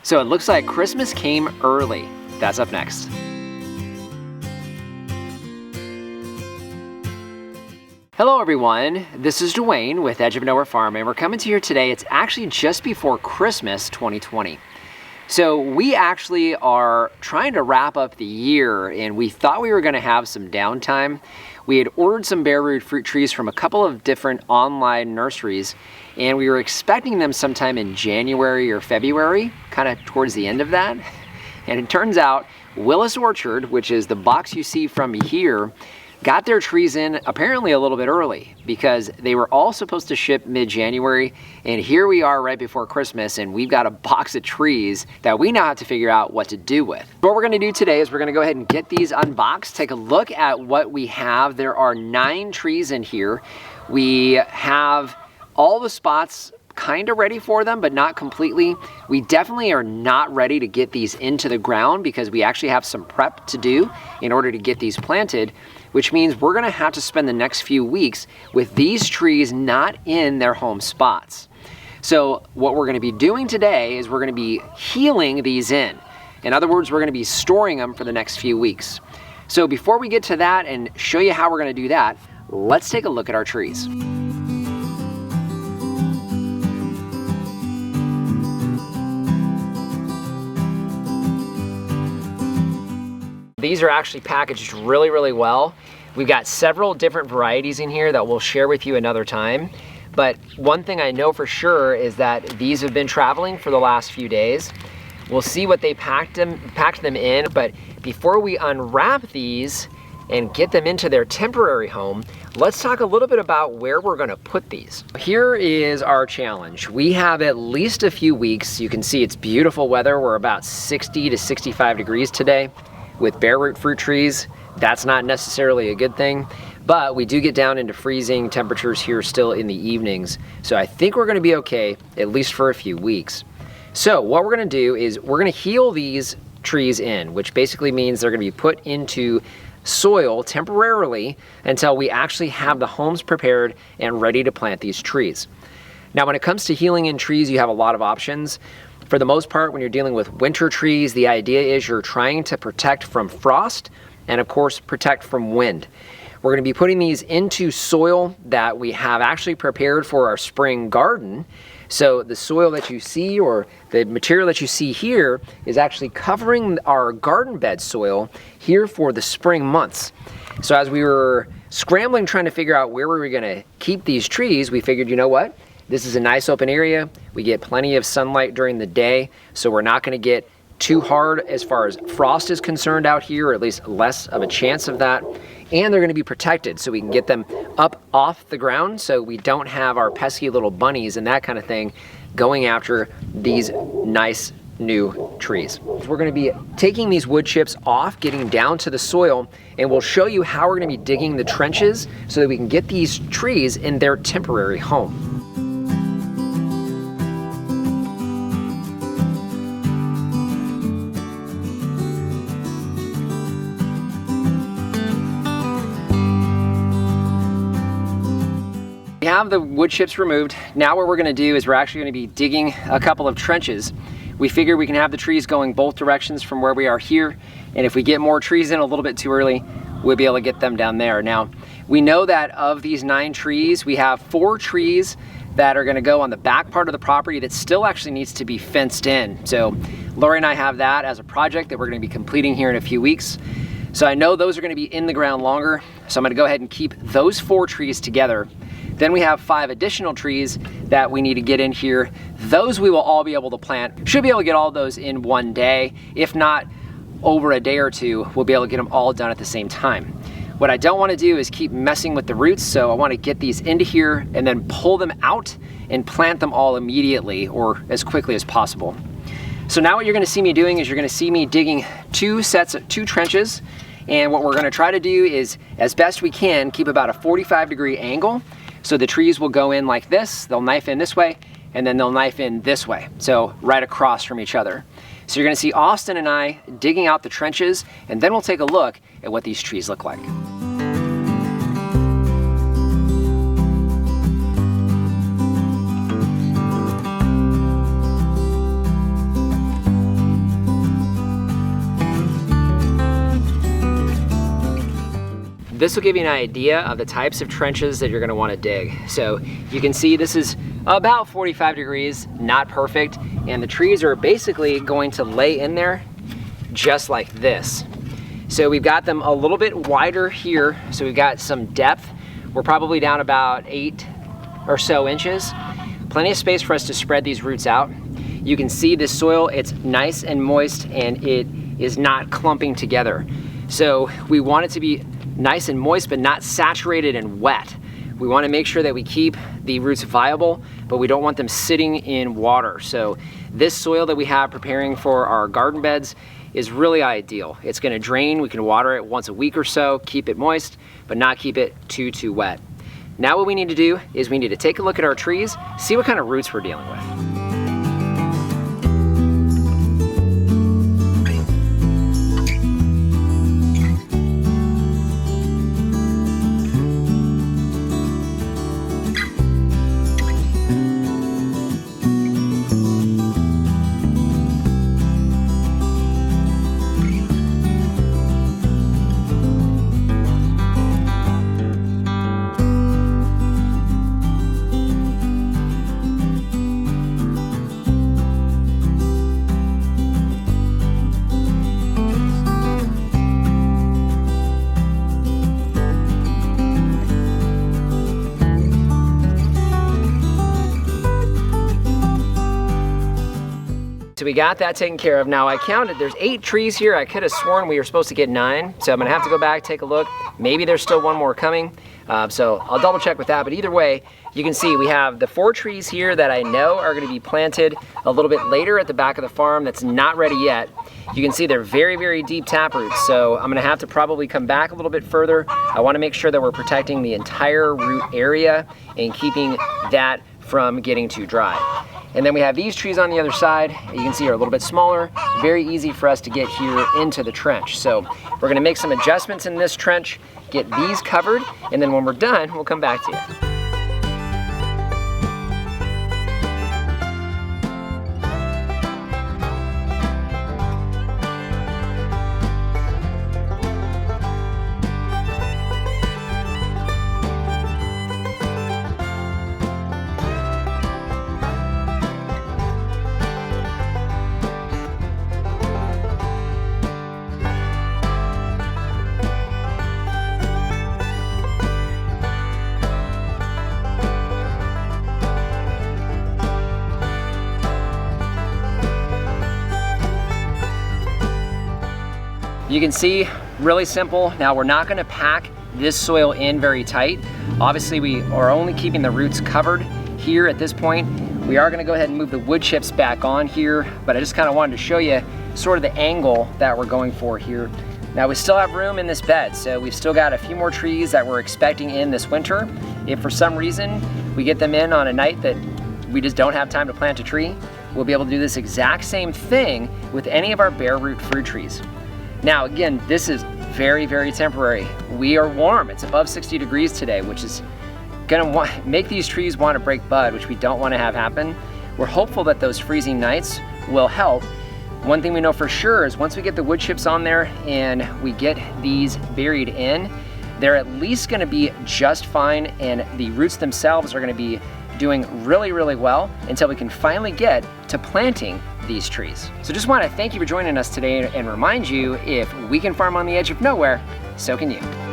So it looks like Christmas came early. That's up next. Hello everyone, this is Dwayne with Edge of Nowhere Farm, and we're coming to you today. It's actually just before Christmas 2020. So we actually are trying to wrap up the year, and we thought we were going to have some downtime. We had ordered some bare root fruit trees from a couple of different online nurseries, and we were expecting them sometime in January or February, kind of towards the end of that. And it turns out Willis Orchard, which is the box you see from me here, got their trees in apparently a little bit early because they were all supposed to ship mid-January, and here we are right before Christmas and we've got a box of trees that we now have to figure out what to do with. What we're gonna do today is we're gonna go ahead and get these unboxed, take a look at what we have. There are 9 trees in here. We have all the spots kind of ready for them, but not completely. We definitely are not ready to get these into the ground because we actually have some prep to do in order to get these planted, which means we're gonna have to spend the next few weeks with these trees not in their home spots. So what we're gonna be doing today is we're gonna be heeling these in. In other words, we're gonna be storing them for the next few weeks. So before we get to that and show you how we're gonna do that, let's take a look at our trees. These are actually packaged really, really well. We've got several different varieties in here that we'll share with you another time. But one thing I know for sure is that these have been traveling for the last few days. We'll see what they packed them in, but before we unwrap these and get them into their temporary home, let's talk a little bit about where we're gonna put these. Here is our challenge. We have at least a few weeks. You can see it's beautiful weather. We're about 60 to 65 degrees today. With bare root fruit trees, that's not necessarily a good thing, but we do get down into freezing temperatures here still in the evenings. So I think we're gonna be okay, at least for a few weeks. So what we're gonna do is we're gonna heel these trees in, which basically means they're gonna be put into soil temporarily until we actually have the homes prepared and ready to plant these trees. Now, when it comes to heeling in trees, you have a lot of options. For the most part, when you're dealing with winter trees, the idea is you're trying to protect from frost and of course protect from wind. We're gonna be putting these into soil that we have actually prepared for our spring garden. So the soil that you see, or the material that you see here, is actually covering our garden bed soil here for the spring months. So as we were scrambling trying to figure out where we were gonna keep these trees, we figured, you know what? This is a nice open area. We get plenty of sunlight during the day, so we're not gonna get too hard as far as frost is concerned out here, or at least less of a chance of that. And they're gonna be protected, so we can get them up off the ground so we don't have our pesky little bunnies and that kind of thing going after these nice new trees. We're gonna be taking these wood chips off, getting down to the soil, and we'll show you how we're gonna be digging the trenches so that we can get these trees in their temporary home. We have the wood chips removed. Now what we're gonna do is we're actually gonna be digging a couple of trenches. We figure we can have the trees going both directions from where we are here, and if we get more trees in a little bit too early, we'll be able to get them down there. Now, we know that of these 9 trees, we have 4 trees that are gonna go on the back part of the property that still actually needs to be fenced in. So Lori and I have that as a project that we're gonna be completing here in a few weeks. So I know those are gonna be in the ground longer, so I'm gonna go ahead and keep those 4 trees together. Then we have 5 additional trees that we need to get in here. Those we will all be able to plant. Should be able to get all those in one day. If not, over a day or two, we'll be able to get them all done at the same time. What I don't want to do is keep messing with the roots, so I want to get these into here and then pull them out and plant them all immediately or as quickly as possible. So now what you're going to see me doing is you're going to see me digging 2 trenches, and what we're going to try to do is, as best we can, keep about a 45-degree angle. So the trees will go in like this, they'll knife in this way, and then they'll knife in this way, so right across from each other. So you're gonna see Austin and I digging out the trenches, and then we'll take a look at what these trees look like. this will give you an idea of the types of trenches that you're gonna wanna dig. So you can see this is about 45 degrees, not perfect, and the trees are basically going to lay in there just like this. So we've got them a little bit wider here, so we've got some depth. We're probably down about 8 or so inches. Plenty of space for us to spread these roots out. You can see this soil, it's nice and moist and it is not clumping together. So we want it to be nice and moist, but not saturated and wet. We want to make sure that we keep the roots viable, but we don't want them sitting in water. So this soil that we have preparing for our garden beds is really ideal. It's going to drain, we can water it once a week or so, keep it moist, but not keep it too wet. Now what we need to do is we need to take a look at our trees, see what kind of roots we're dealing with. So we got that taken care of. Now I counted, there's 8 trees here. I could have sworn we were supposed to get 9. So I'm gonna have to go back, take a look. Maybe there's still one more coming. So I'll double check with that. But either way, you can see we have the 4 trees here that I know are gonna be planted a little bit later at the back of the farm that's not ready yet. You can see they're very deep taproots. So I'm gonna have to probably come back a little bit further. I wanna make sure that we're protecting the entire root area and keeping that from getting too dry. And then we have these trees on the other side. You can see are a little bit smaller, very easy for us to get here into the trench. So we're gonna make some adjustments in this trench, get these covered, and then when we're done, we'll come back to you. You can see, really simple. Now we're not gonna pack this soil in very tight. Obviously we are only keeping the roots covered here at this point. We are gonna go ahead and move the wood chips back on here, but I just kinda wanted to show you sort of the angle that we're going for here. Now we still have room in this bed, so we've still got a few more trees that we're expecting in this winter. If for some reason we get them in on a night that we just don't have time to plant a tree, we'll be able to do this exact same thing with any of our bare root fruit trees. Now again, this is very temporary. We are warm, it's above 60 degrees today, which is gonna make these trees want to break bud, which we don't want to have happen. We're hopeful that those freezing nights will help. One thing we know for sure is once we get the wood chips on there and we get these buried in, they're at least gonna be just fine, and the roots themselves are gonna be doing really well until we can finally get to planting these trees. So just want to thank you for joining us today and remind you, if we can farm on the edge of nowhere, so can you.